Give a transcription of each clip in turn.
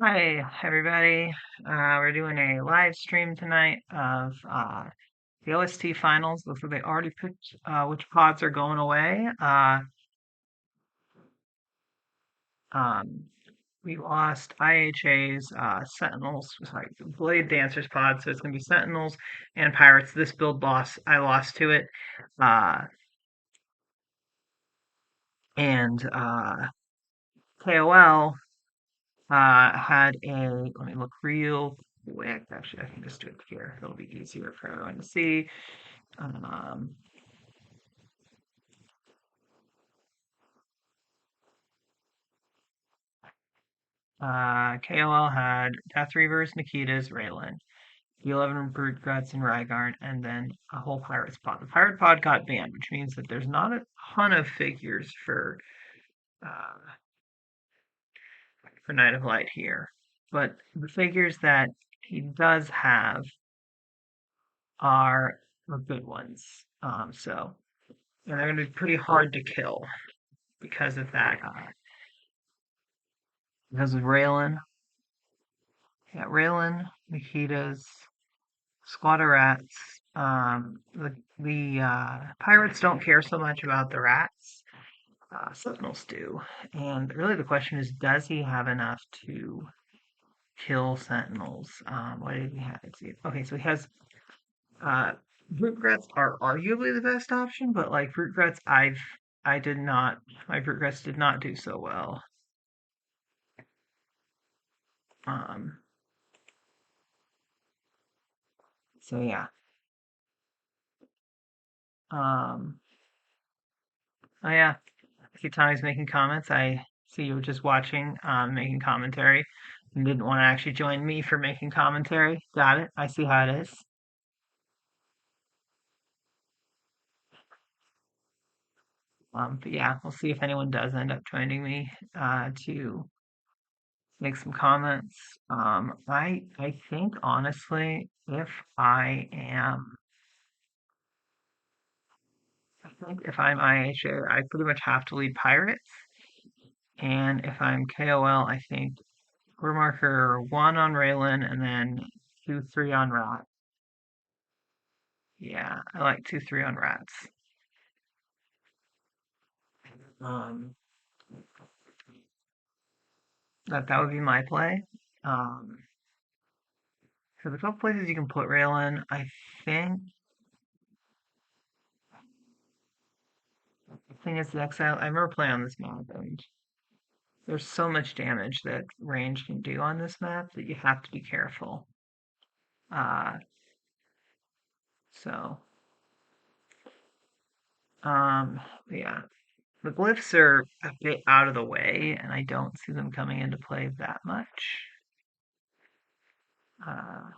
Hi, everybody. We're doing a live stream tonight of the OST Finals. Looks like they already picked which pods are going away. Um, we lost IHA's Sentinels, sorry, Blade Dancers pod, so it's going to be Sentinels and Pirates. This build lost, I lost to it. Uh, and KOL had let me look real quick. Actually, I can just do it here. It'll be easier for everyone to see. Um, KOL had Death Reavers, Nikitas, Raylan, the 11 Brute Guts, and Rygard, and then a whole Pirates pod. The Pirate pod got banned, which means that there's not a ton of figures uh, for Night of Light here. But the figures that he does have are the good ones. And they're going to be pretty hard to kill because of that. Because of Raylan. Yeah, Raylan, Nikitas, Squad of Rats. The pirates don't care so much about the rats. Sentinels do. And really the question is, does he have enough to kill Sentinels? What did he have? Okay, so he has uh Brute Grets are arguably the best option, but like Brute Grets I did not my Brute Grets did not do so well. Um so yeah. Um oh yeah. I see Tommy's making comments. I see you were just watching, making commentary, and didn't want to actually join me for making commentary. Got it. I see how it is. But yeah, we'll see if anyone does end up joining me to make some comments. I think honestly, if I am, I think if I'm IHA, I pretty much have to lead Pirates, and if I'm KOL, I think quarter marker 1 on Raylan, and then 2, 3 on Rat. Yeah, I like 2, 3 on Rats. Um, that would be my play. Um, so there's a couple places you can put Raylan. The thing is, the Exile. I remember playing on this map, and there's so much damage that range can do on this map that you have to be careful. Uh, so, um, yeah, the glyphs are a bit out of the way, and I don't see them coming into play that much. Uh,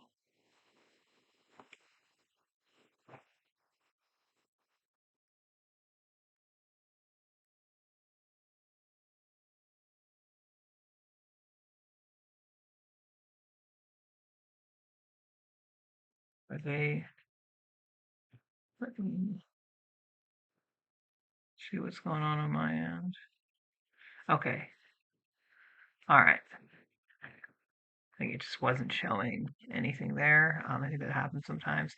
are they? Let me see what's going on my end. Okay, all right. I think it just wasn't showing anything there. I think that happens sometimes.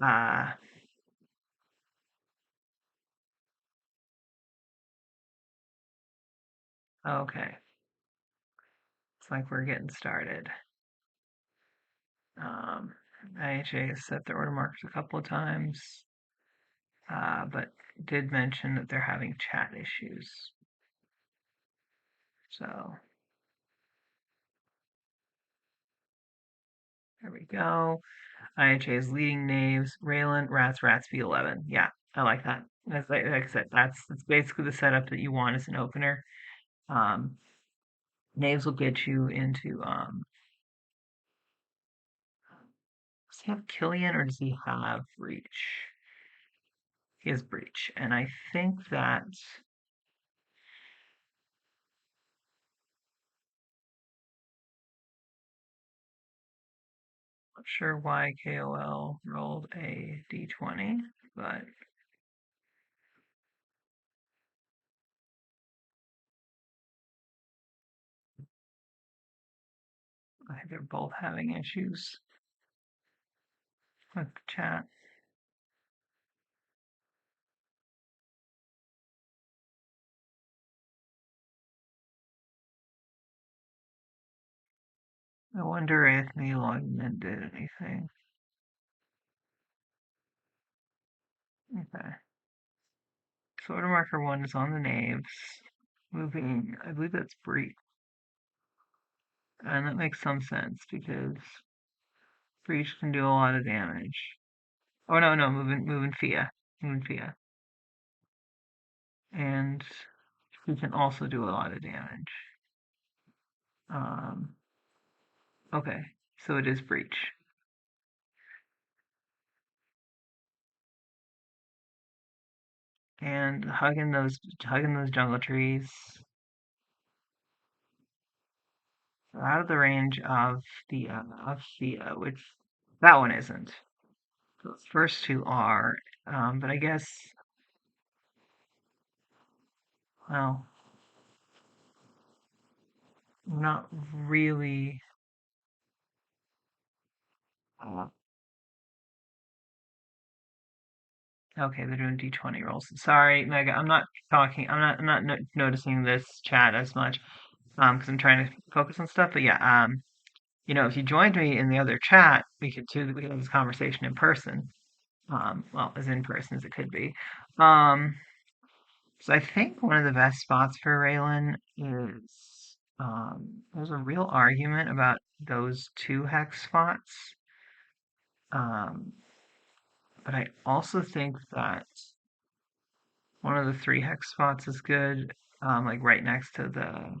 Uh, okay. It's like we're getting started. Um, IHA has set their order markers a couple of times, but did mention that they're having chat issues. So there we go. IHA is leading names. Raylan, Rats, Rats, V11. Yeah, I like that. That's like I said, that's basically the setup that you want as an opener. Um, Naves will get you into does he have Killian or does he have Breach? He has Breach. And I think that not sure why KOL rolled a d20, but they're both having issues with the chat. I wonder if the login did anything. Okay. So order marker 1 is on the knaves. Moving, I believe that's breach. And that makes some sense because breach can do a lot of damage. Oh no, moving Fia. Moving Fia. And he can also do a lot of damage. Um, okay, so it is breach. And hugging those jungle trees are out of the range of the which that one isn't. Those first two are, but I guess well, not really. Uh, okay, they're doing D20 rolls. Sorry, Mega. I'm not talking. I'm not noticing this chat as much because I'm trying to focus on stuff. But yeah, if you joined me in the other chat, we could have this conversation in person. Well, as in person as it could be. Um, so I think one of the best spots for Raylan is there's a real argument about those two hex spots. Um, but I also think that one of the three hex spots is good, like right next to the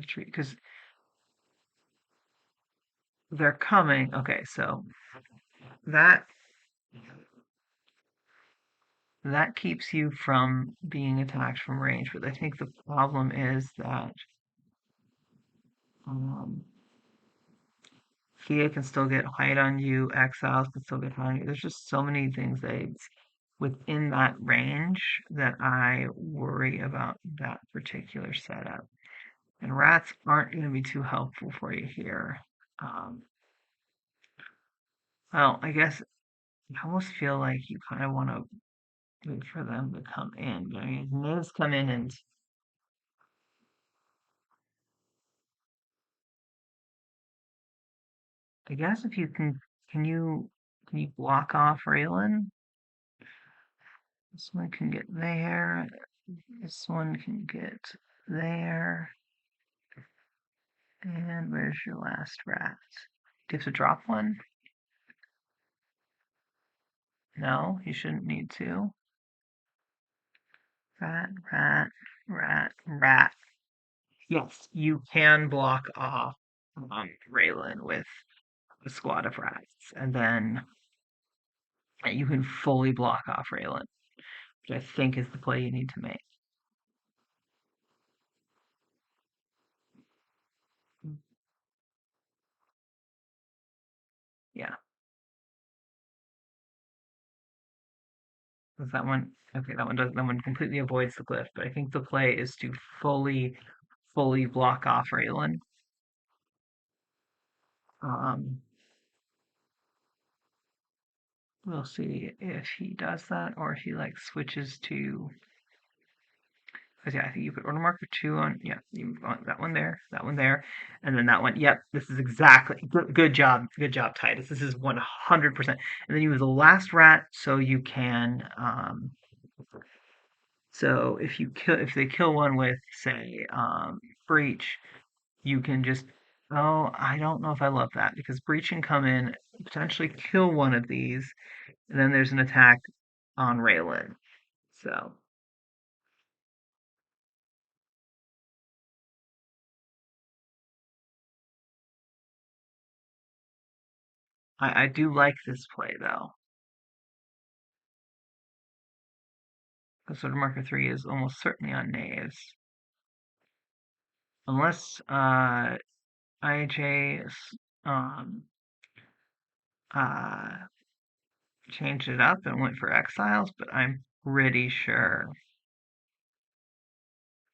tree, because they're coming. Okay, so that that keeps you from being attacked from range. But I think the problem is that um, Kia can still get height on you, Exiles can still get height on you. There's just so many things within that range that I worry about that particular setup. And rats aren't going to be too helpful for you here. Um, well, I guess I almost feel like you kind of want to wait for them to come in. But I mean, Nivs come in, and I guess if you can you can you block off Raylan? This one can get there. This one can get there. And where's your last rat? Do you have to drop one? No, you shouldn't need to. Rat, rat, rat, rat. Yes, you can block off Raylan with a squad of rats, and then you can fully block off Raylan, which I think is the play you need to make. Yeah, because that one, okay, that one completely avoids the glyph, but I think the play is to fully block off Raylan. Um, we'll see if he does that or if he like switches to. Because yeah, I think you put order marker 2 on. Yeah, you want that one there, and then that one. Yep, this is exactly good job, Titus. This is 100%. And then you have the last rat, so you can. So if they kill one with say breach, you can just. Oh, I don't know if I love that because breach can come in, potentially kill one of these, and then there's an attack on Raylan. So I do like this play though. Because sort of marker 3 is almost certainly on knaves. Unless IJ um, uh, changed it up and went for exiles, but I'm pretty sure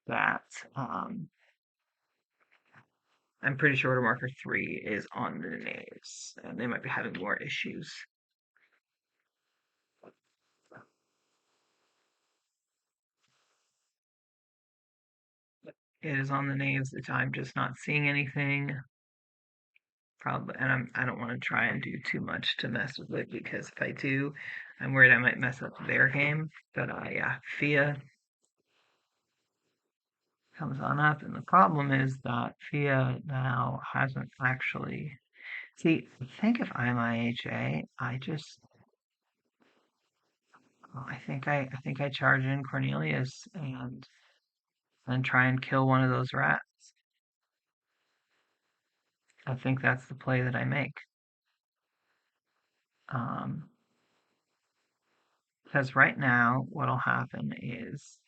that um, I'm pretty sure order marker 3 is on the naves, and they might be having more issues. It is on the naves. I'm just not seeing anything. Probably, and I don't want to try and do too much to mess with it because if I do, I'm worried I might mess up their game. But yeah, Fia comes on up, and the problem is that Fia now hasn't actually. See, I think if I'm IHA, I think I charge in Cornelius and then try and kill one of those rats. I think that's the play that I make. Um, because right now, what'll happen is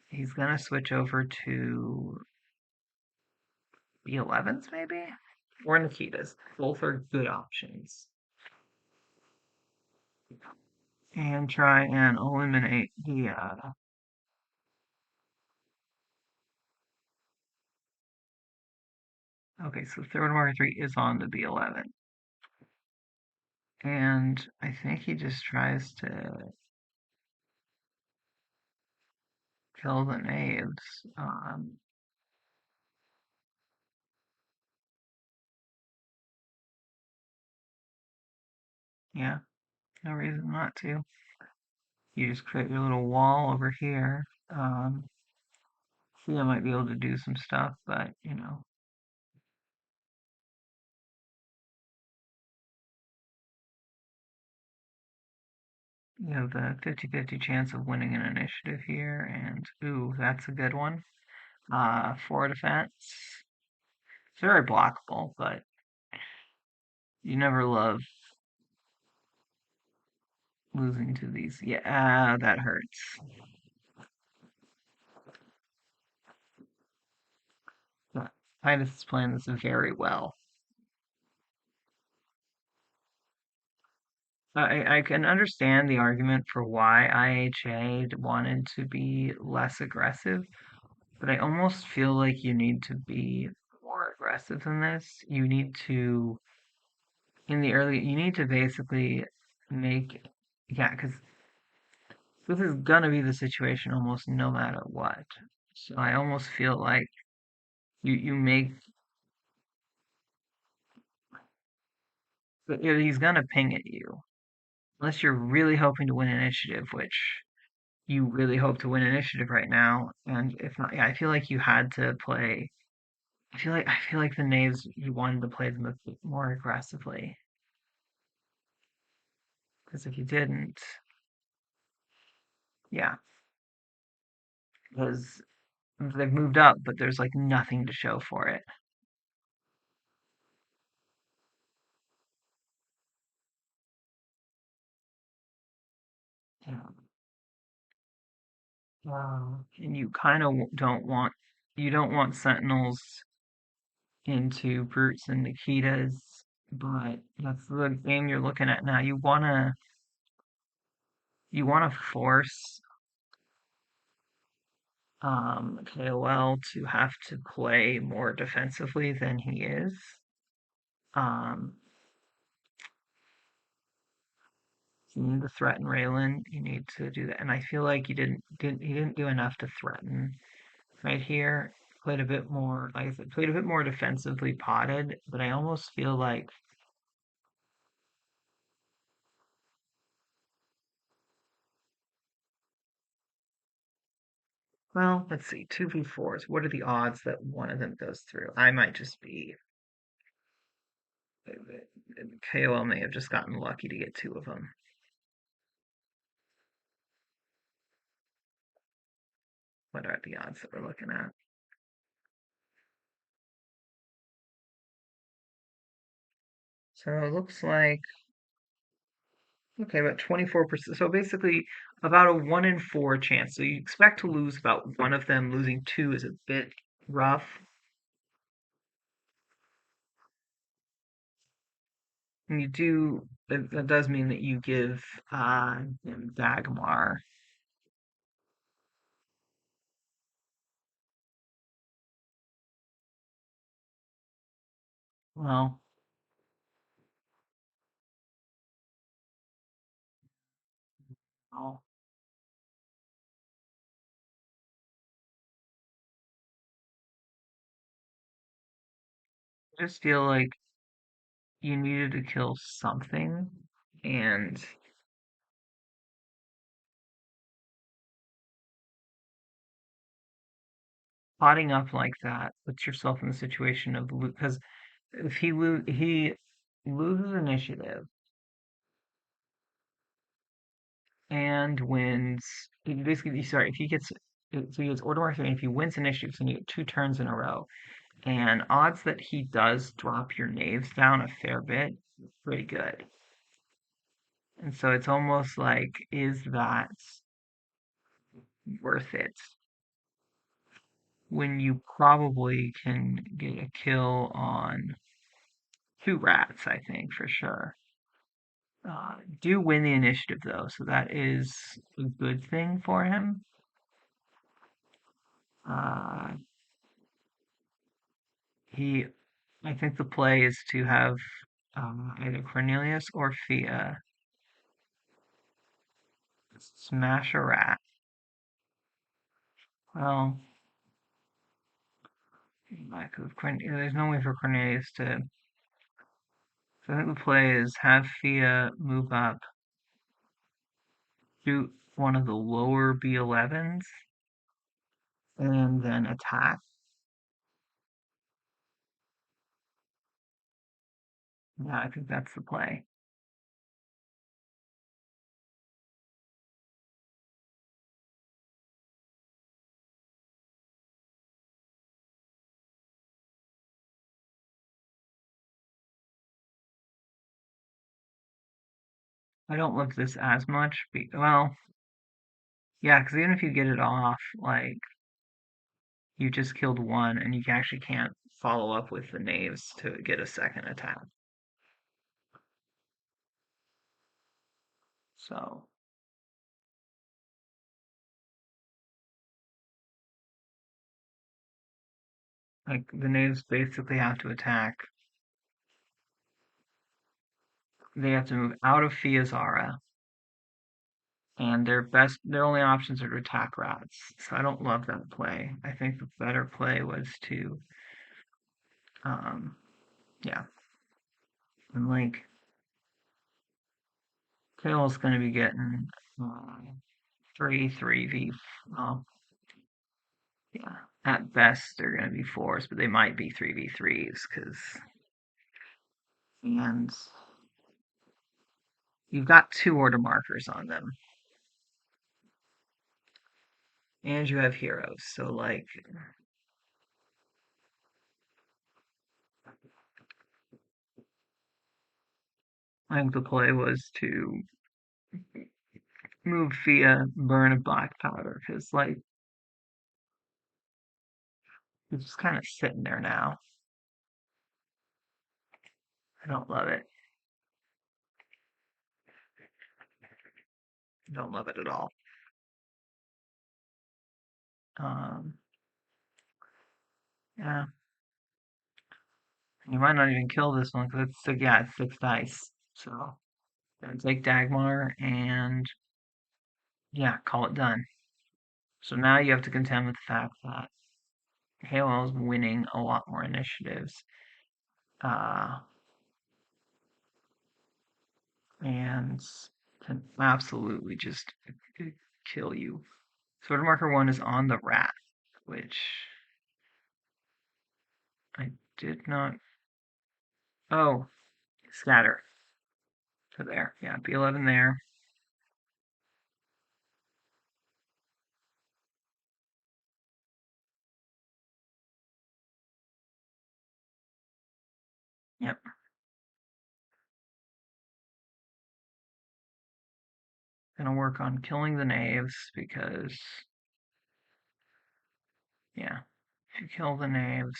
he's gonna switch over to B11s maybe or Nikitas. Both are good options. And try and eliminate the. Okay, so third marker 3 is on the B11. And I think he just tries to kill the knaves. Yeah, no reason not to. You just create your little wall over here. See, I might be able to do some stuff, but you have the 50-50 chance of winning an initiative here, and ooh, that's a good one. For defense. It's very blockable, but you never love losing to these. Yeah, that hurts. But Titus is playing this very well. I can understand the argument for why IHA wanted to be less aggressive, but I almost feel like you need to be more aggressive than this. You need to, in the early, you need to basically make, yeah, because this is gonna be the situation almost no matter what. So I almost feel like you make, but he's gonna ping at you unless you're really hoping to win initiative, which you really hope to win initiative right now. And if not, yeah, I feel like you had to play. I feel like the knaves you wanted to play them a bit more aggressively because if you didn't, yeah, because they've moved up, but there's like nothing to show for it. Yeah. And you kind of don't want sentinels into brutes and Nikitas, but that's the game you're looking at now. You wanna force KOL to have to play more defensively than he is. Um, you need to threaten Raylan. You need to do that, and I feel like he didn't do enough to threaten right here. Played a bit more, like I said, played a bit more defensively potted, but I almost feel like, well, let's see, 2v4s. What are the odds that one of them goes through? I might just be KOL may have just gotten lucky to get two of them. What are the odds that we're looking at? So it looks like okay, about 24%. So basically, about a 1 in 4 chance. So you expect to lose about one of them. Losing two is a bit rough. And that does mean that you give Dagmar. Well, I'll just feel like you needed to kill something, and potting up like that puts yourself in the situation of because if he loses initiative and wins, basically, sorry, if he gets so he gets order mark three, and if he wins initiative, so you get two turns in a row, and odds that he does drop your knaves down a fair bit, pretty good. And so it's almost like, is that worth it when you probably can get a kill on two rats, I think, for sure. Do win the initiative though, so that is a good thing for him. Uh, he, I think the play is to have either Cornelius or Fia smash a rat. Well, there's no way for Cornelius to. So I think the play is have Fia move up, shoot one of the lower B11s, and then attack. Yeah, I think that's the play. I don't love this as much. Well, yeah, because even if you get it off, like you just killed one, and you actually can't follow up with the knaves to get a second attack. So, like the knaves basically have to attack. They have to move out of Fiazara, and their only options are to attack rats. So I don't love that play. I think the better play was to, um, yeah, and like Kale's going to be getting three v. Well, yeah, at best they're going to be fours, but they might be three v threes because and you've got two order markers on them, and you have heroes. So like, I think the play was to move Fia, burn a black powder because like it's just kind of sitting there now. I don't love it. I don't love it at all. Um, yeah, you might not even kill this one because it's yeah, it's six dice. So then take Dagmar and yeah, call it done. So now you have to contend with the fact that Halo is winning a lot more initiatives, uh, and can absolutely just kill you. Sword marker one is on the rat, which I did not. Oh, scatter to there. Yeah, B11 there. Yep, gonna work on killing the knaves because yeah, if you kill the knaves,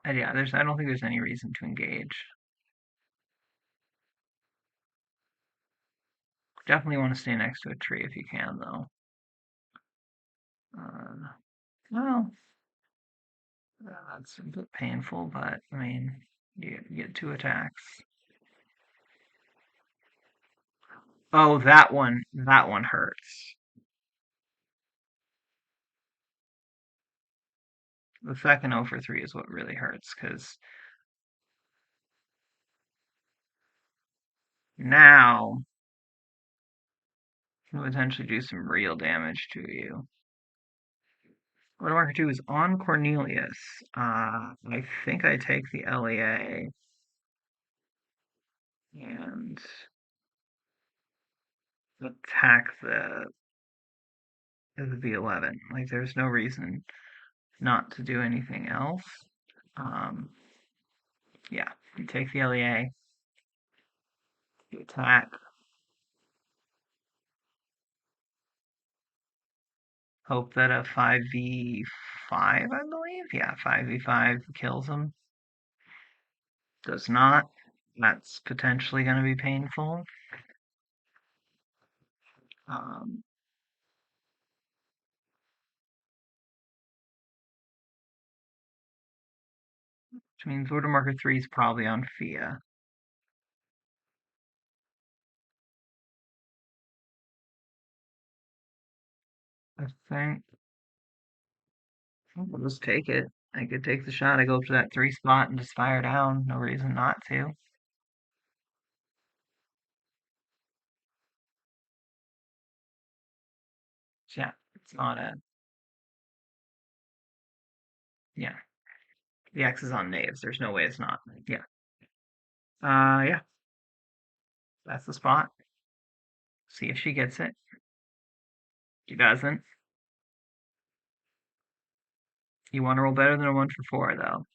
yeah, I don't think there's any reason to engage. Definitely want to stay next to a tree if you can, though. Well, That's a bit painful, but I mean, you get two attacks. Oh, that one hurts. The second 0 for 3 is what really hurts because now it will potentially do some real damage to you. Order marker 2 is on Cornelius. I think I take the LEA and attack the V11. Like, there's no reason not to do anything else. Um, yeah, you take the LEA, you attack, hope that a 5v5, I believe? Yeah, 5v5 kills him. Does not. That's potentially going to be painful. Um, which means order marker 3 is probably on Fia. I think I'll just take it. I could take the shot. I go up to that 3 spot and just fire down. No reason not to. So yeah, it's not a. Yeah, the X is on knaves. There's no way it's not. Yeah. Yeah, that's the spot. See if she gets it. She doesn't. You want to roll better than a 1 for 4, though.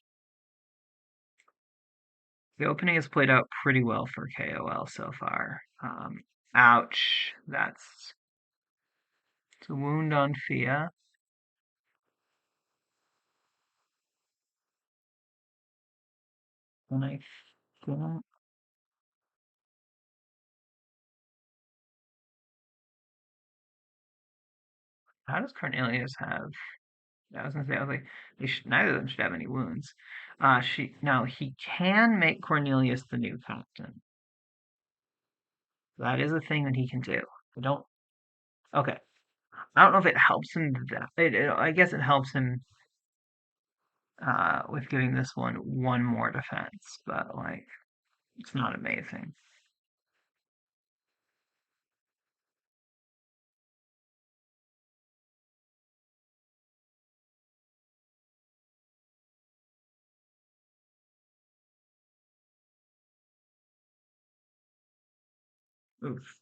The opening has played out pretty well for KOL so far. Ouch. It's a wound on Fia. And I think. How does Cornelius have. I was gonna say, I was like, neither of them should have any wounds. No, he can make Cornelius the new captain. That is a thing that he can do. I don't. Okay. I don't know if it helps him. I guess it helps him with giving this one more defense, but like it's not amazing. Oof.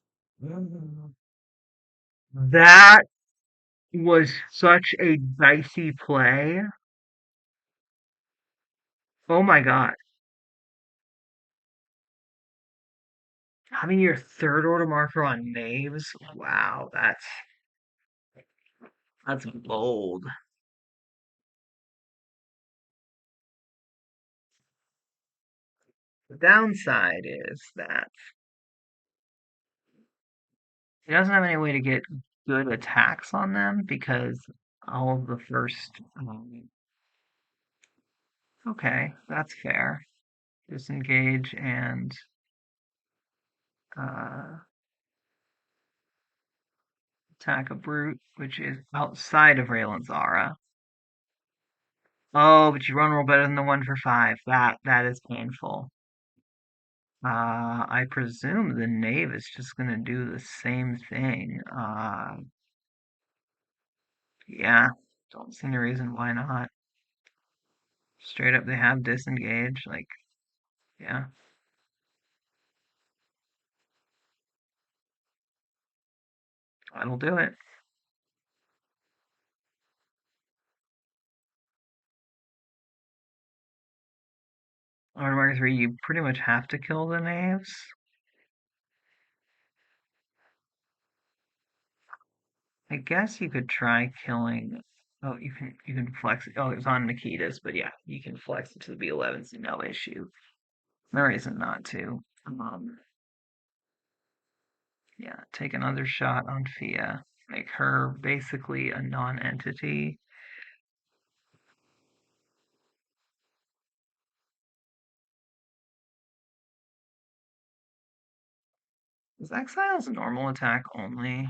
That was such a dicey play. Oh my god. Having your third order marker on knaves? Wow, that's bold. The downside is that he doesn't have any way to get good attacks on them because all of the first. Okay, that's fair. Disengage and uh, attack a brute, which is outside of Raylan's aura. Oh, but you run roll better than the 1 for 5. That is painful. I presume the knave is just gonna do the same thing. Yeah, don't see any reason why not. Straight up, they have disengage. Like, yeah, that'll do it. Order mark 3, you pretty much have to kill the knaves. I guess you could try killing. Oh, you can flex it. Oh, it was on Nikita's, but yeah, you can flex it to the B11s, no issue. No reason not to. Yeah, take another shot on Fia. Make her basically a non-entity. Is Exile's normal attack only?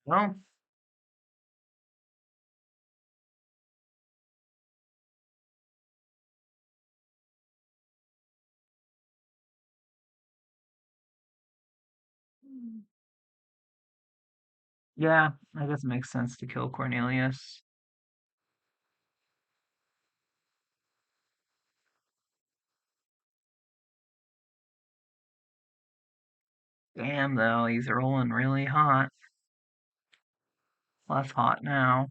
Well, yeah, I guess it makes sense to kill Cornelius. Damn, though, he's rolling really hot. Less hot now.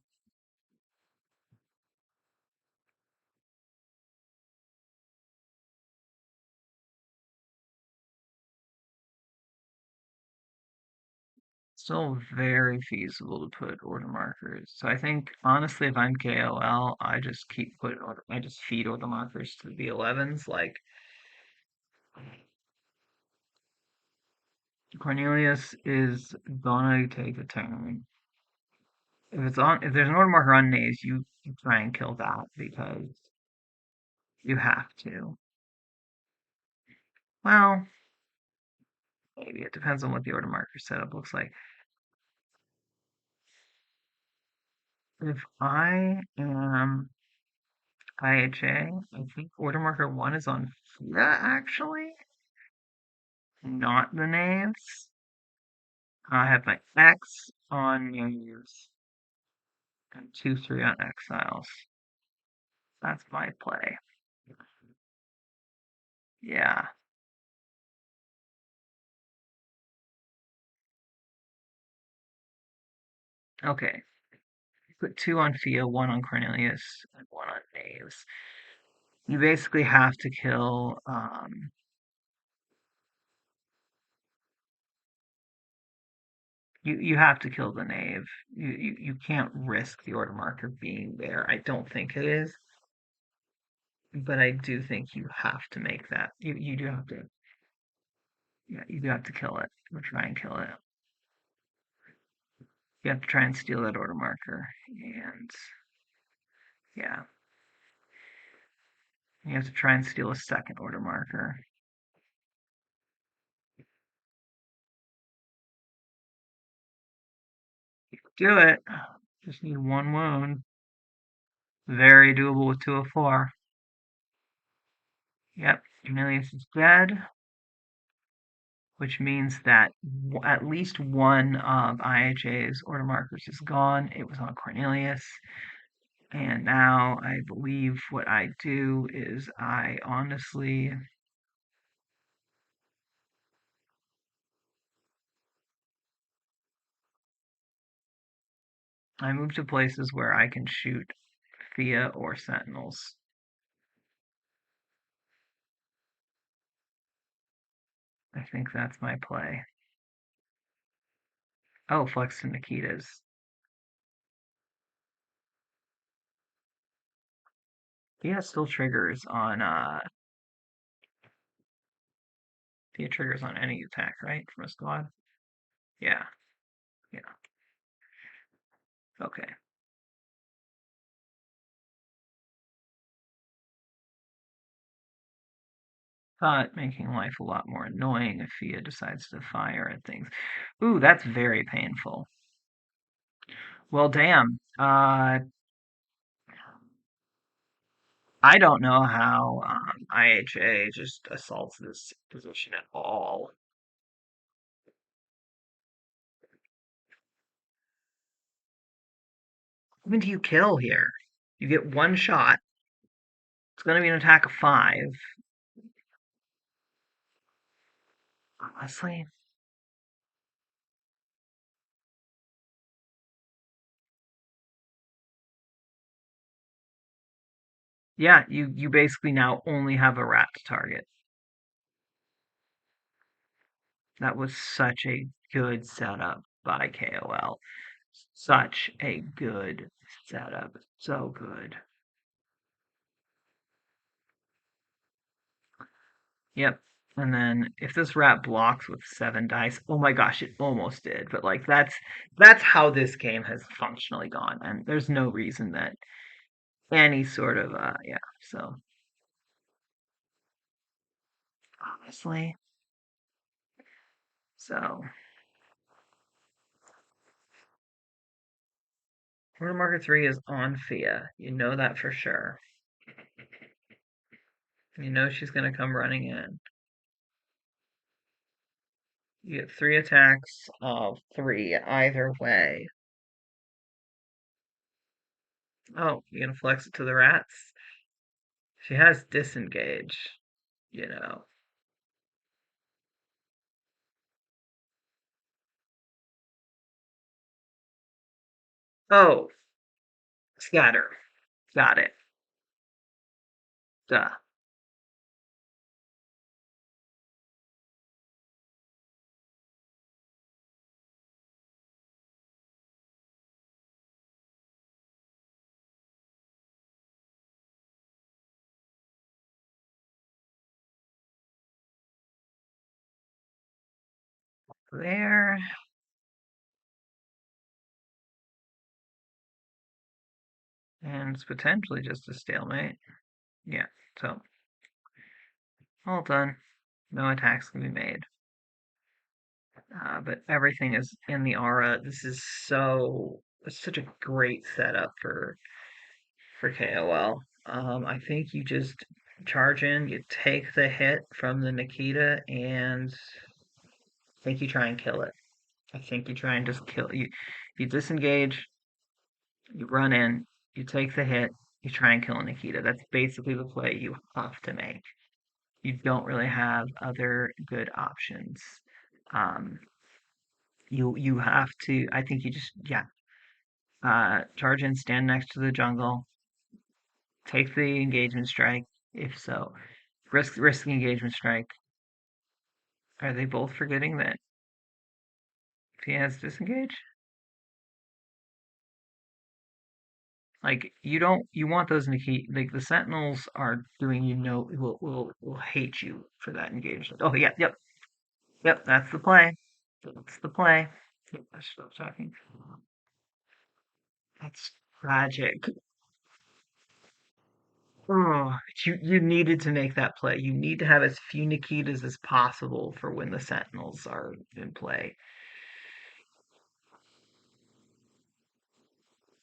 Still very feasible to put order markers. So I think honestly, if I'm KOL, I just keep putting order. I just feed order markers to the 11s. Like Cornelius is gonna take a turn. If there's an order marker on Nays, you try and kill that because you have to. Well, maybe it depends on what the order marker setup looks like. If I am IHA, I think order marker one is on Fia actually, not the names. I have my X on Nays and 2-3 on Exiles. That's my play. Yeah. Okay. Put two on Fia, one on Cornelius, and one on Naves. You basically have to kill. You have to kill the knave. You can't risk the order marker being there. I don't think it is, but I do think you have to make that. You do have to. Yeah, you do have to kill it or try and kill it. You have to try and steal that order marker, and yeah, you have to try and steal a second order marker. Do it. Just need one wound. Very doable with 204. Yep, Cornelius is dead, which means that at least one of IHA's order markers is gone. It was on Cornelius. And now I believe what I do is I move to places where I can shoot Thea or Sentinels. I think that's my play. Oh, flex to Nikita's. Thea still triggers on Thea triggers on any attack, right? From a squad? Yeah. Yeah. Okay. Making life a lot more annoying if Fia decides to fire at things. Ooh, that's very painful. Well, damn. I don't know how IHA just assaults this position at all. Even do you kill here? You get one shot. It's going to be an attack of 5. Honestly, yeah, you basically now only have a rat to target. That was such a good setup by KOL. Such a good setup. So good. Yep. And then if this rat blocks with 7 dice, oh my gosh, it almost did. But like that's how this game has functionally gone, and there's no reason that any sort of yeah. So honestly, so Order Marker 3 is on Fia. You know that for sure. You know she's gonna come running in. You get 3 attacks of 3 either way. Oh, you gonna flex it to the rats? She has disengage, you know. Oh, scatter. Got it. Duh. There. And it's potentially just a stalemate. Yeah, so all done. No attacks can be made. But everything is in the aura. This is it's such a great setup for KOL. I think you just charge in, you take the hit from the Nikita, and I think you try and kill it. I think you try and just kill you. You disengage, you run in, you take the hit, you try and kill Nikita. That's basically the play you have to make. You don't really have other good options. Um, you have to. I think you just yeah. Charge in, stand next to the jungle, take the engagement strike. If so, risk the engagement strike. Are they both forgetting that he has disengage? Like you want those Nikki like the Sentinels are doing will hate you for that engagement. Oh yeah, yep, that's the play. That's the play. I should stop talking. That's tragic. Oh, you needed to make that play. You need to have as few Nikitas as possible for when the Sentinels are in play.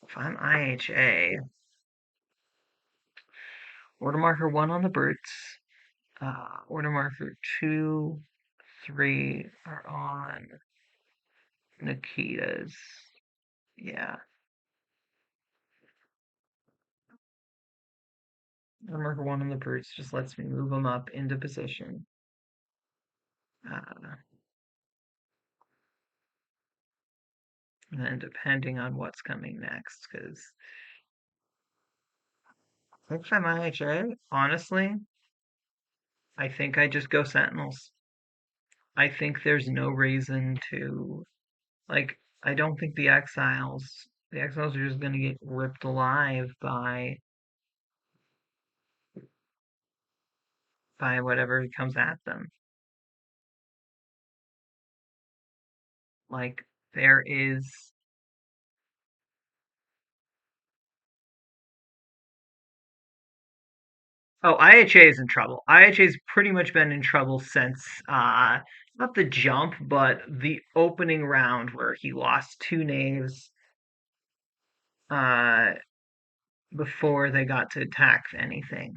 If I'm IHA, order marker 1 on the brutes, order marker 2, 3 are on Nikitas. Yeah. Order marker 1 on the brutes just lets me move them up into position. Uh, and then depending on what's coming next, because if I'm IHA, honestly, I think I just go Sentinels. I think there's no reason to like. I don't think the exiles are just gonna get ripped alive by whatever comes at them. Like there is. Oh, IHA is in trouble. IHA's pretty much been in trouble since not the jump, but the opening round where he lost 2 knaves uh before they got to attack anything.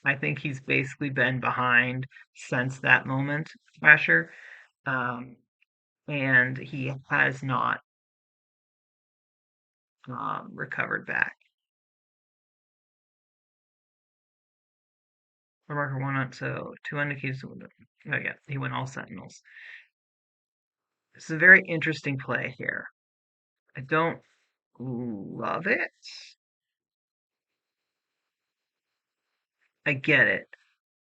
I think he's basically been behind since that moment, Thrasher. Um, and he has not recovered back. Marker 1 up, so 2 indicates. Oh, yeah, he went all Sentinels. This is a very interesting play here. I don't love it. I get it,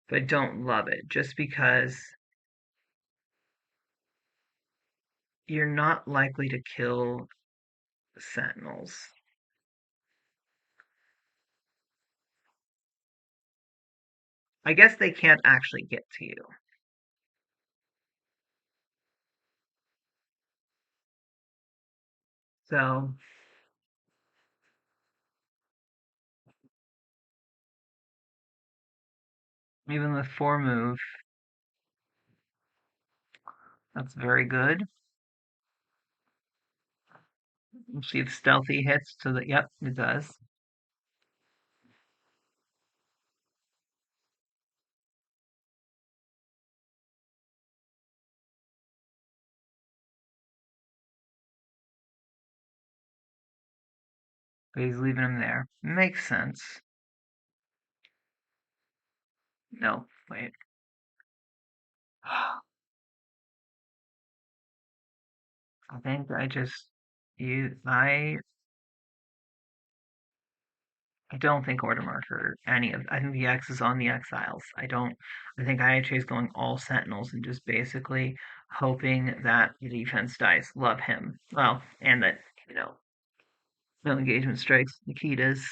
but I don't love it just because you're not likely to kill Sentinels. I guess they can't actually get to you. So even with 4 move, that's very good. We'll see if stealthy hits to the, yep, it does. But he's leaving him there. Makes sense. No, wait. I think I just you I don't think order marker any of I think the X is on the exiles. I think IHA is going all sentinels and just basically hoping that the defense dice love him. Well, and that, you know, no engagement strikes Nikita's.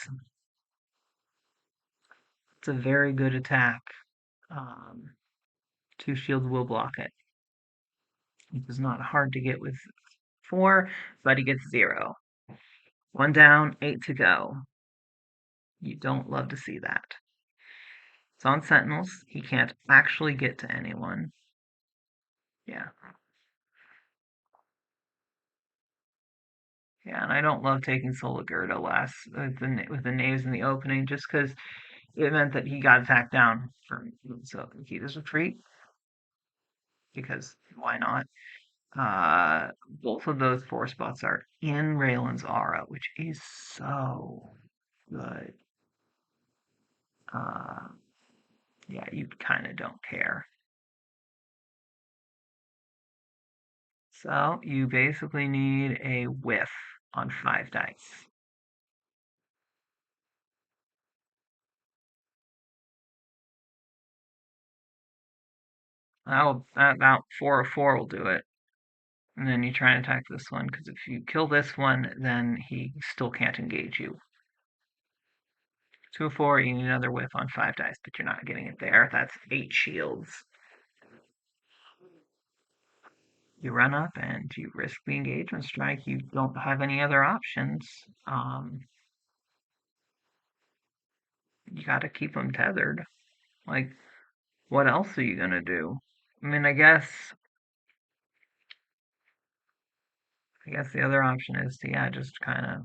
It's a very good attack. Um, 2 shields will block it. It is not hard to get with 4, but he gets 0. 1 down, 8 to go. You don't love to see that. It's on Sentinels. He can't actually get to anyone. Yeah. Yeah, and I don't love taking Solagurda last with the knaves in the opening just because it meant that he got attacked down from so he does retreat because why not? Both of those 4 spots are in Raylan's aura, which is so good. Uh, yeah, you kind of don't care. So you basically need a whiff on 5 dice. About 4 or 4 will do it. And then you try and attack this one, because if you kill this one, then he still can't engage you. 2 or 4, you need another whiff on 5 dice, but you're not getting it there. That's 8 shields. You run up and you risk the engagement strike. You don't have any other options. You got to keep them tethered. Like, what else are you gonna do? I mean, I guess the other option is to, yeah, just kind of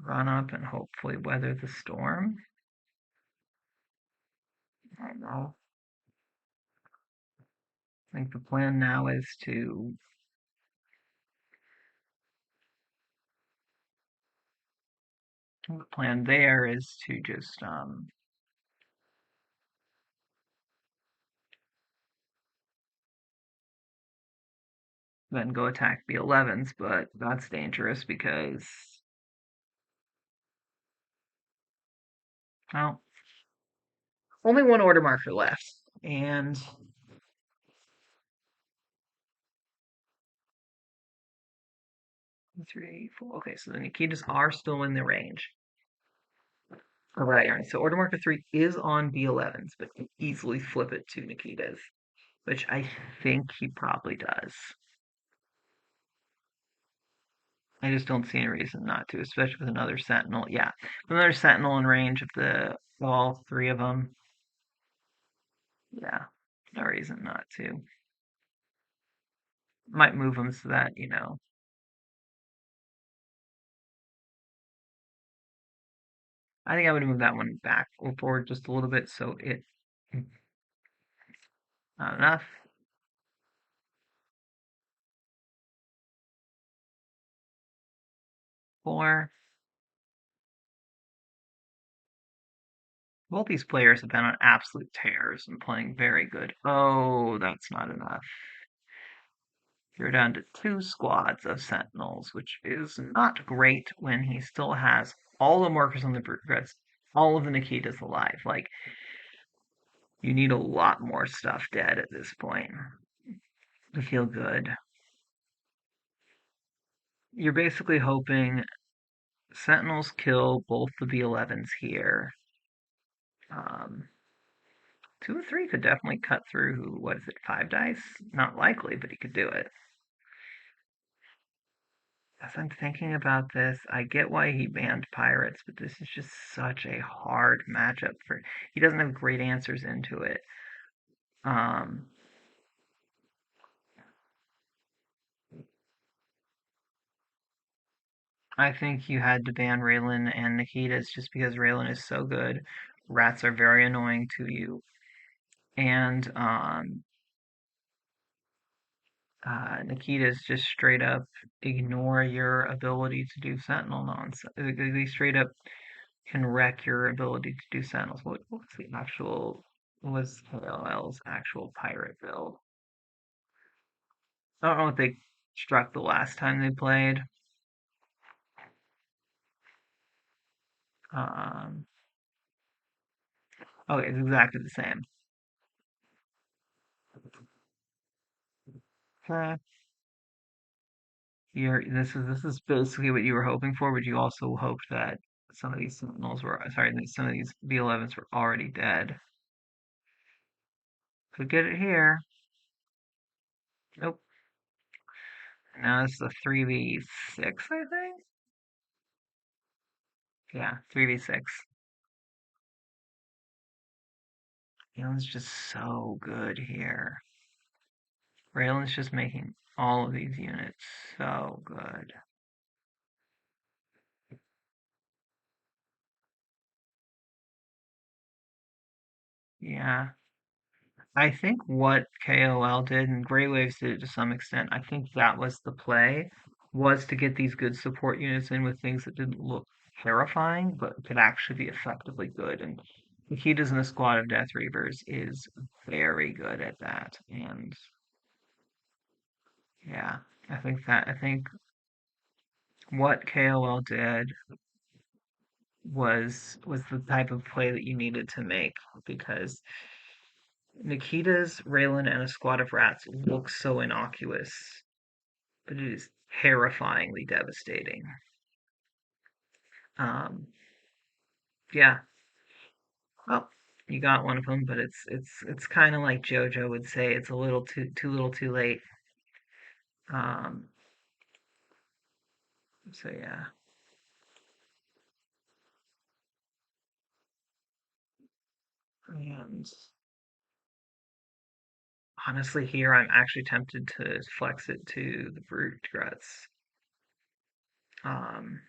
run up and hopefully weather the storm. I don't know. I think the plan now is to the plan there is to just then go attack the 11s, but that's dangerous because, well, only one order marker left, and 3, 4. Okay, so the Nikitas are still in the range. All right, so order marker 3 is on B11s, but can easily flip it to Nikitas, which I think he probably does. I just don't see any reason not to, especially with another Sentinel. Yeah, with another Sentinel in range of the all 3 of them. Yeah, no reason not to. Might move them so that, I think I would move that one back or forward just a little bit so it not enough. 4. Both these players have been on absolute tears and playing very good. Oh, that's not enough. You're down to 2 squads of Sentinels, which is not great when he still has all the markers on the grid, all of the Nikitas alive. Like, you need a lot more stuff dead at this point to feel good. You're basically hoping Sentinels kill both the B11s here. Um, 2 or 3 could definitely cut through, what is it, 5 dice? Not likely, but he could do it. As I'm thinking about this, I get why he banned pirates, but this is just such a hard matchup for. He doesn't have great answers into it. Um, I think you had to ban Raylan and Nikitas just because Raylan is so good. Rats are very annoying to you, and Nikitas just straight up ignore your ability to do Sentinel nonsense. They straight up can wreck your ability to do Sentinels. What's the actual? What was KLL's actual pirate build? I don't know what they struck the last time they played. Um, oh, it's exactly the same. Okay. This is basically what you were hoping for, but you also hoped that some of these Sentinels were sorry, that some of these B11s were already dead. Could get it here. Nope. Now it's a 3v6, I think. Yeah, 3v6. Raylan's just so good here. Raylan's just making all of these units so good. Yeah. I think what KOL did, and Grey Waves did it to some extent, I think that was the play, was to get these good support units in with things that didn't look terrifying, but could actually be effectively good. And Nikitas in a squad of Death Reavers is very good at that. And yeah, I think what KOL did was the type of play that you needed to make because Nikita's, Raylan, and a squad of rats look so innocuous, but it is terrifyingly devastating. Um, yeah, well, you got one of them, but it's kind of like JoJo would say, it's a little too little, too late. Um, so yeah, and honestly, here I'm actually tempted to flex it to the brute guts. Um,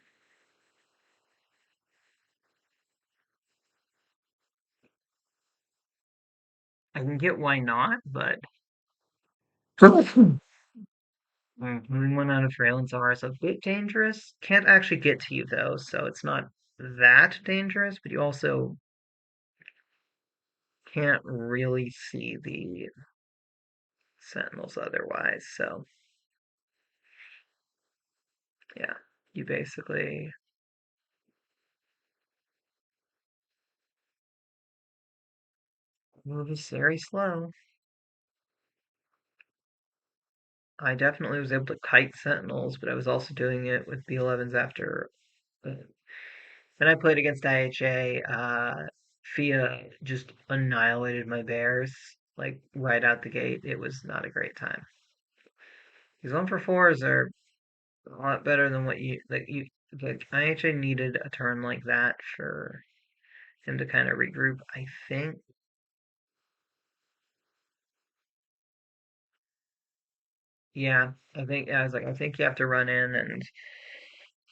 I can get why not, but moving one out of Freyland's is a bit dangerous. Can't actually get to you though, so it's not that dangerous, but you also can't really see the sentinels otherwise. So yeah, you basically move is very slow. I definitely was able to kite sentinels, but I was also doing it with B11s after. When I played against IHA, Fia just annihilated my bears like right out the gate. It was not a great time. These 1 for 4s are a lot better than what like IHA needed a turn like that for him to kind of regroup. I think, yeah, I was like, I think you have to run in and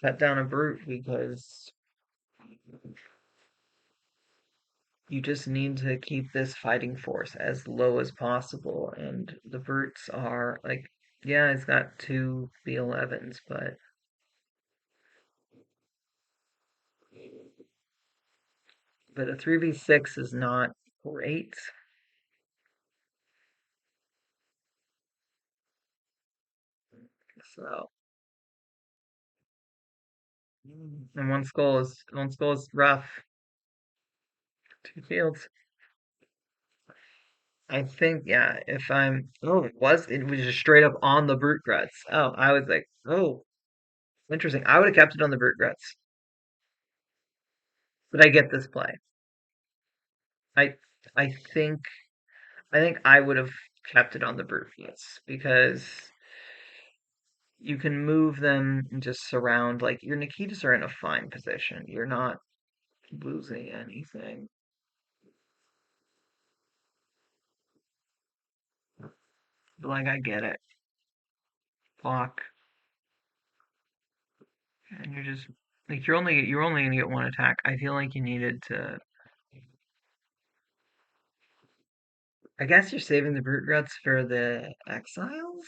cut down a brute because you just need to keep this fighting force as low as possible. And the brutes are like, yeah, it's got two B11s, but a 3v6 is not great. So, and one skull is rough. Two fields. I think, yeah, if I'm, oh, it was just straight up on the brute guts. Oh, I was like, oh, interesting. I would have kept it on the brute guts, but I get this play. I, I think, I think I would have kept it on the brute guts because you can move them and just surround. Like your Nikitas are in a fine position. You're not losing anything. But like I get it. Block, and you're just like you're only gonna get one attack. I feel like you needed to. I guess you're saving the brute guts for the exiles.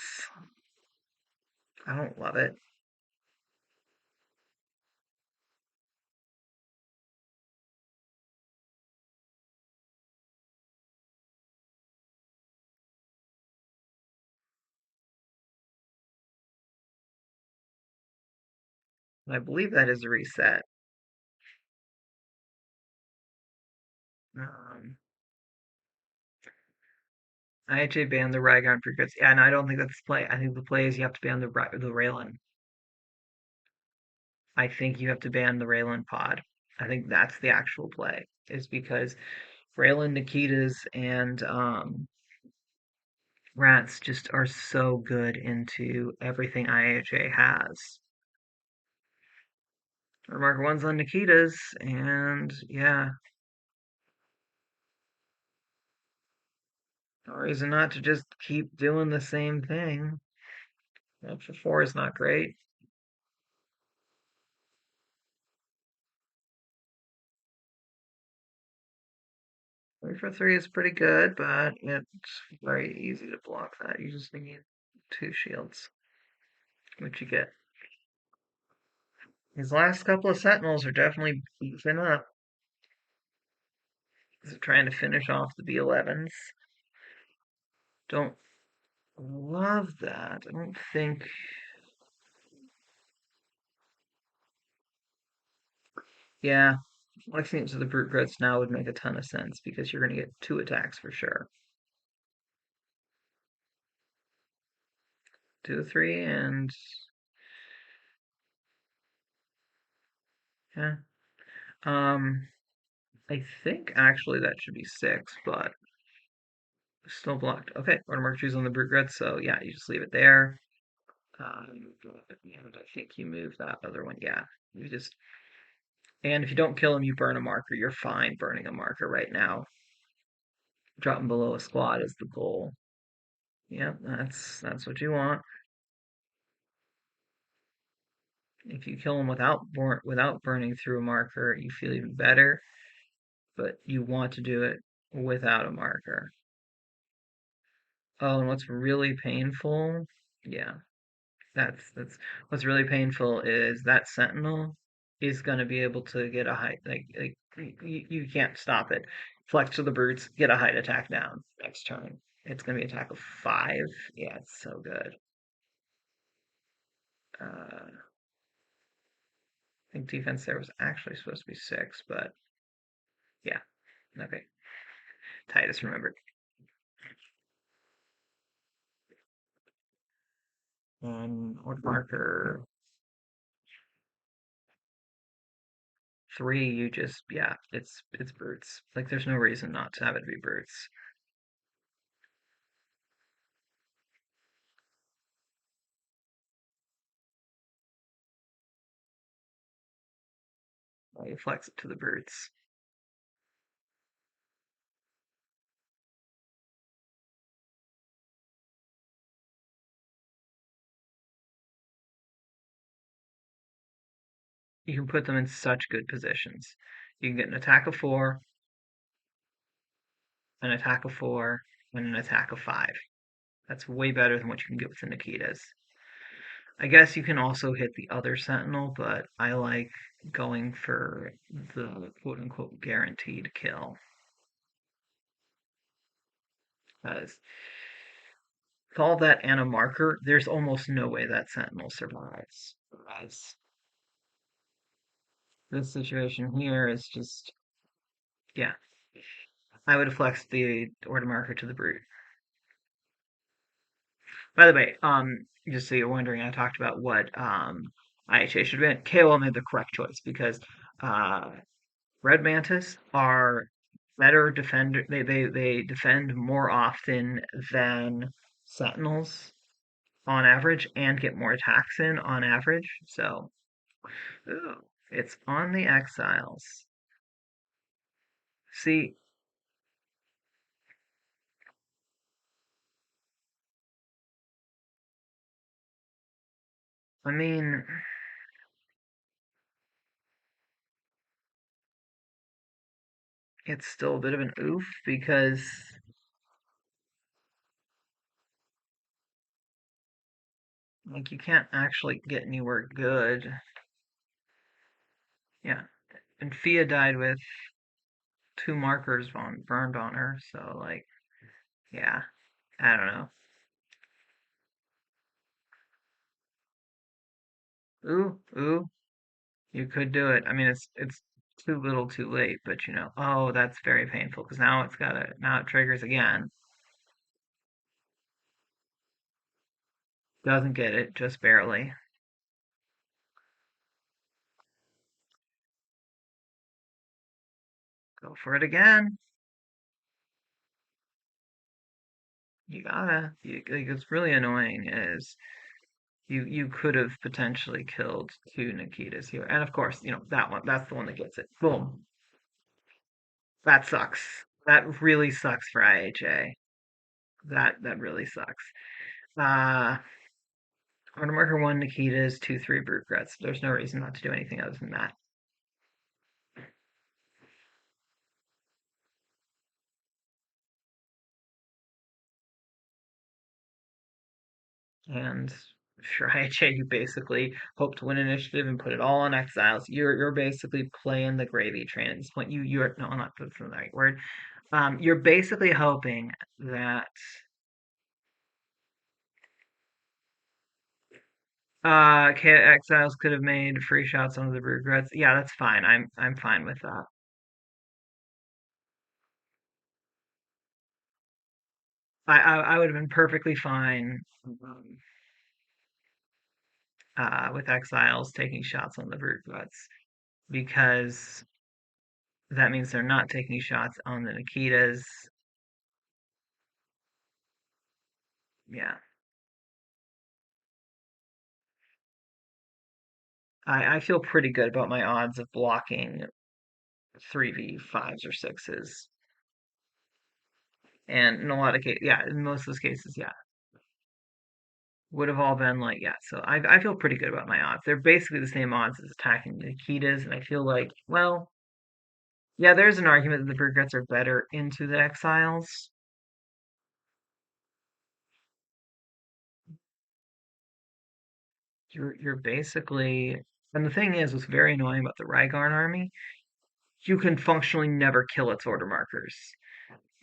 I don't love it. I believe that is a reset. Um, I actually banned the Rygron brute guts. Yeah, and I don't think that's the play. I think the play is you have to ban the Raylan. I think you have to ban the Raylan pod. I think that's the actual play. Is because Raylan, Nikitas, and Rats just are so good into everything IHA has. Marker one's on Nikitas, and yeah, no reason not to just keep doing the same thing. One for four is not great. 3 for 3 is pretty good, but it's very easy to block that. You just need two shields, which you get. These last couple of Sentinels are definitely beefing up. They're trying to finish off the B11s. Don't love that. I don't think. Yeah, flexing it to the brute grids now would make a ton of sense because you're going to get two attacks for sure. 2 3, and yeah. Um, I think actually that should be 6, but still blocked. Okay, watermark trees on the brute grid, so yeah, you just leave it there. And I think you move that other one. Yeah, you just and if you don't kill him, you burn a marker. You're fine burning a marker right now. Dropping below a squad is the goal. Yep, that's what you want. If you kill him without burning through a marker, you feel even better. But you want to do it without a marker. Oh, and what's really painful? Yeah, that's what's really painful is that Sentinel is going to be able to get a height like you can't stop it. Flex to the brutes, get a height attack down next turn. It's going to be attack of 5. Yeah, it's so good. I think defense there was actually supposed to be 6, but yeah, okay. Titus remembered. Order marker 3, you just yeah, it's brutes. Like there's no reason not to have it be brutes. You flex it to the brutes. You can put them in such good positions. You can get an attack of 4, an attack of 4, and an attack of 5. That's way better than what you can get with the Nikitas. I guess you can also hit the other Sentinel, but I like going for the quote unquote guaranteed kill. Because call that and a marker, there's almost no way that Sentinel survives. Whereas this situation here is just, yeah, I would have flexed the order marker to the brute. By the way, just so you're wondering, I talked about what IHA should have been. KOL made the correct choice because uh, Red Mantis are better defender. They defend more often than Sentinels. on average and get more attacks in on average. So, ooh, it's on the exiles. See, I mean, it's still a bit of an oof because like you can't actually get anywhere good. Yeah, and Fia died with two markers burned on her, so like, yeah, I don't know. Ooh, ooh, you could do it. I mean, it's too little, too late, but oh, that's very painful because now it triggers again. Doesn't get it, just barely. Go for it again. You gotta. Like, it's really annoying. Is you could have potentially killed two Nikitas here, and of course, that one. That's the one that gets it. Boom. That sucks. That really sucks for IHA. That really sucks. Uh, Order marker one Nikitas, 2-3 Brute. There's no reason not to do anything other than that. And for IHA, you basically hope to win initiative and put it all on exiles. You're basically playing the gravy train at this point. You're no, not that's the right word. You're basically hoping that exiles could have made free shots on the Brute. Yeah, that's fine. I'm fine with that. I would have been perfectly fine with exiles taking shots on the Brute because that means they're not taking shots on the Nikitas. Yeah, I feel pretty good about my odds of blocking 3v5s or sixes. And in a lot of cases, yeah, in most of those cases, yeah, would have all been like, yeah. So I feel pretty good about my odds. They're basically the same odds as attacking the Nikitas, and I feel like, well, yeah, there's an argument that the Regrets are better into the exiles. You're basically, and the thing is, what's very annoying about the Rygarn army, you can functionally never kill its order markers.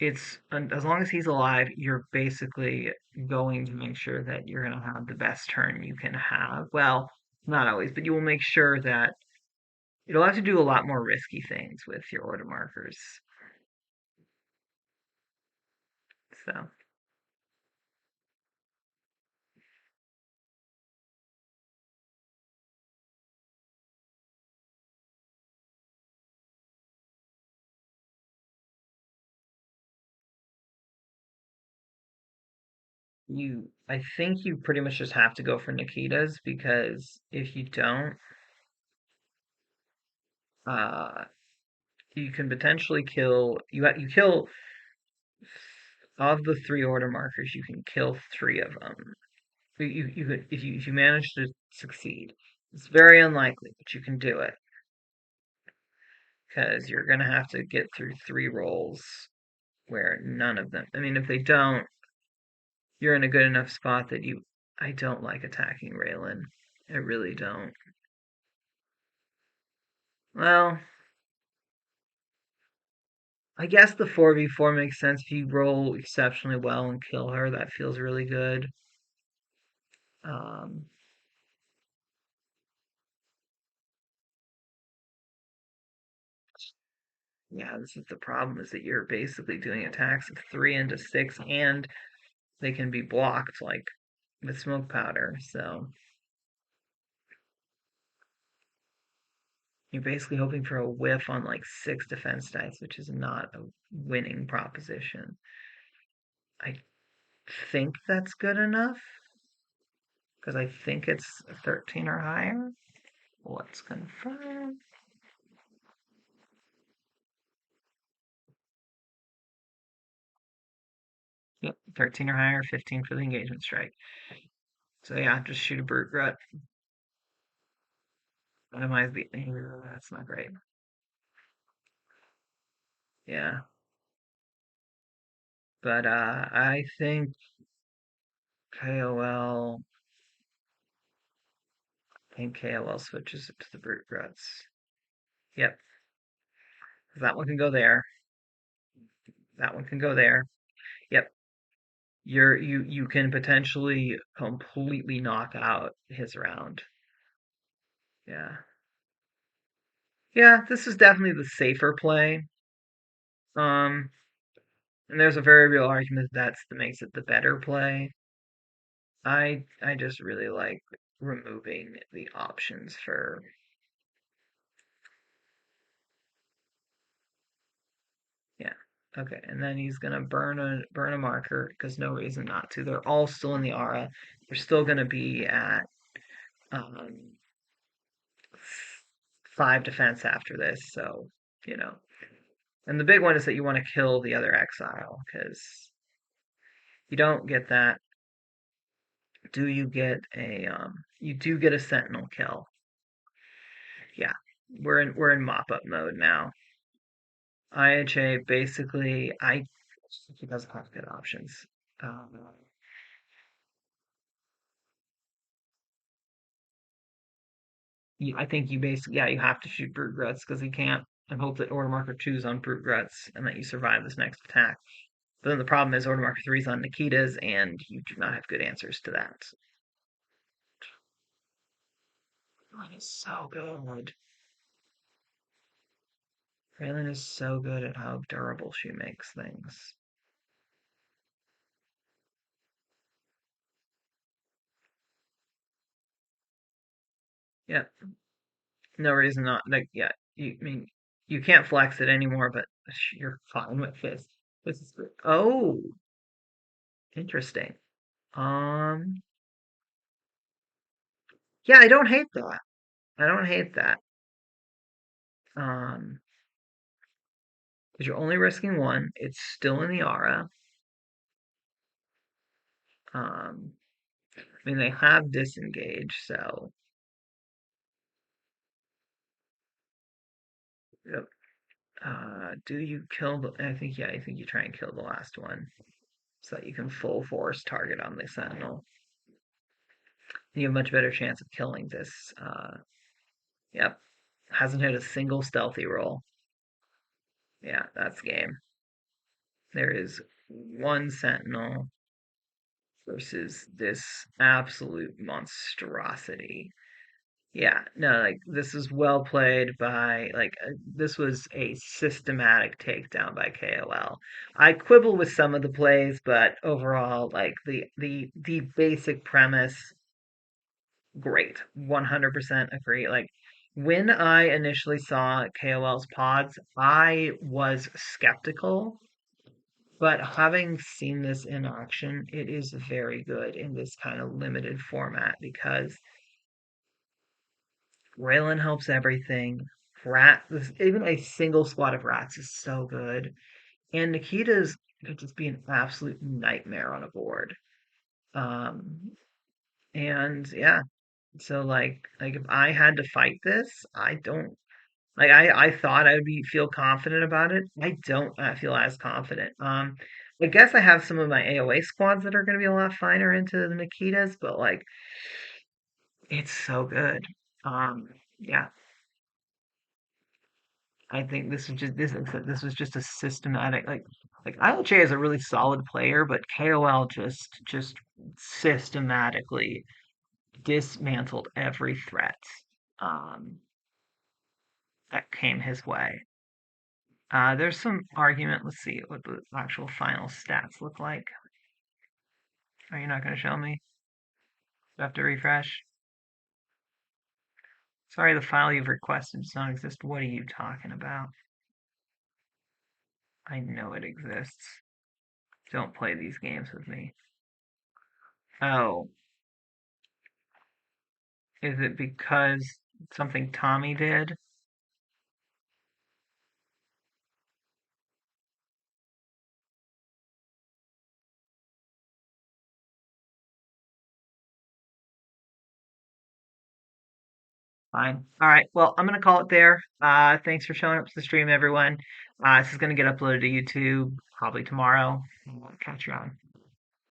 As long as he's alive, you're basically going to make sure that you're going to have the best turn you can have. Well, not always, but you will make sure that you'll have to do a lot more risky things with your order markers. So I think you pretty much just have to go for Nikitas because if you don't, uh, you can potentially you kill of the three order markers, you can kill three of them. You could if you manage to succeed. It's very unlikely, but you can do it because you're gonna have to get through three rolls where none of them. I mean, if they don't, you're in a good enough spot that you. I don't like attacking Raylan. I really don't. Well, I guess the 4v4 makes sense if you roll exceptionally well and kill her. That feels really good. Um, yeah, this is the problem is that you're basically doing attacks of 3 into 6 and they can be blocked like with smoke powder. So you're basically hoping for a whiff on like 6 defense dice, which is not a winning proposition. I think that's good enough. because I think it's 13 or higher. Let's confirm. Yep, 13 or higher, 15 for the engagement strike. So yeah, just shoot a brute rut. Minimize the. That's not great. Yeah, but I think KOL. I think KOL switches it to the brute ruts. Yep, that one can go there. That one can go there. Yep, you can potentially completely knock out his round. Yeah. Yeah, this is definitely the safer play. Um, and there's a very real argument that makes it the better play. I just really like removing the options for yeah. Okay, and then he's gonna burn a marker because no reason not to. They're all still in the aura. They're still gonna be at um 5 defense after this, so you know. And the big one is that you want to kill the other exile because you don't get that. Do you get a you do get a sentinel kill. Yeah. We're in mop up mode now. IHA basically I think he doesn't have good options. Um, I think you basically yeah, you have to shoot brute gruts because he can't and hope that order marker 2 is on brute gruts and that you survive this next attack. But then the problem is order marker 3 is on Nikitas and you do not have good answers to that. Raylan is so good. Raylan is so good at how durable she makes things. Yeah, no reason not. Like, yeah, I mean, you can't flex it anymore, but you're fine with this. This is good. Oh, interesting. Um, yeah, I don't hate that. I don't hate that. Um, because you're only risking one. It's still in the aura. I mean, they have disengage, so yep. Do you kill the? I think yeah. I think you try and kill the last one so that you can full force target on the sentinel. You have a much better chance of killing this. Yep, hasn't hit a single stealthy roll. Yeah, that's game. There is one sentinel versus this absolute monstrosity. Yeah, no, like this is well played by this was a systematic takedown by KOL. I quibble with some of the plays, but overall, like the basic premise, great. 100% agree. Like when I initially saw KOL's pods, I was skeptical, but having seen this in action, it is very good in this kind of limited format because Raylan helps everything. Even a single squad of rats is so good. And Nikita's could just be an absolute nightmare on a board. Um, and yeah, so like if I had to fight this, I don't like I thought I would be feel confident about it. I don't feel as confident. I guess I have some of my AOA squads that are going to be a lot finer into the Nikitas, but like it's so good. Yeah, I think this was just a systematic like ILJ is a really solid player, but KOL just systematically dismantled every threat um, that came his way. There's some argument. Let's see what the actual final stats look like. Are you not going to show me? Do I have to refresh? Sorry, the file you've requested does not exist. What are you talking about? I know it exists. Don't play these games with me. Oh, Is it because something Tommy did? Fine. All right. Well, I'm gonna call it there. Thanks for showing up to the stream, everyone. This is gonna get uploaded to YouTube probably tomorrow. I'll catch you on.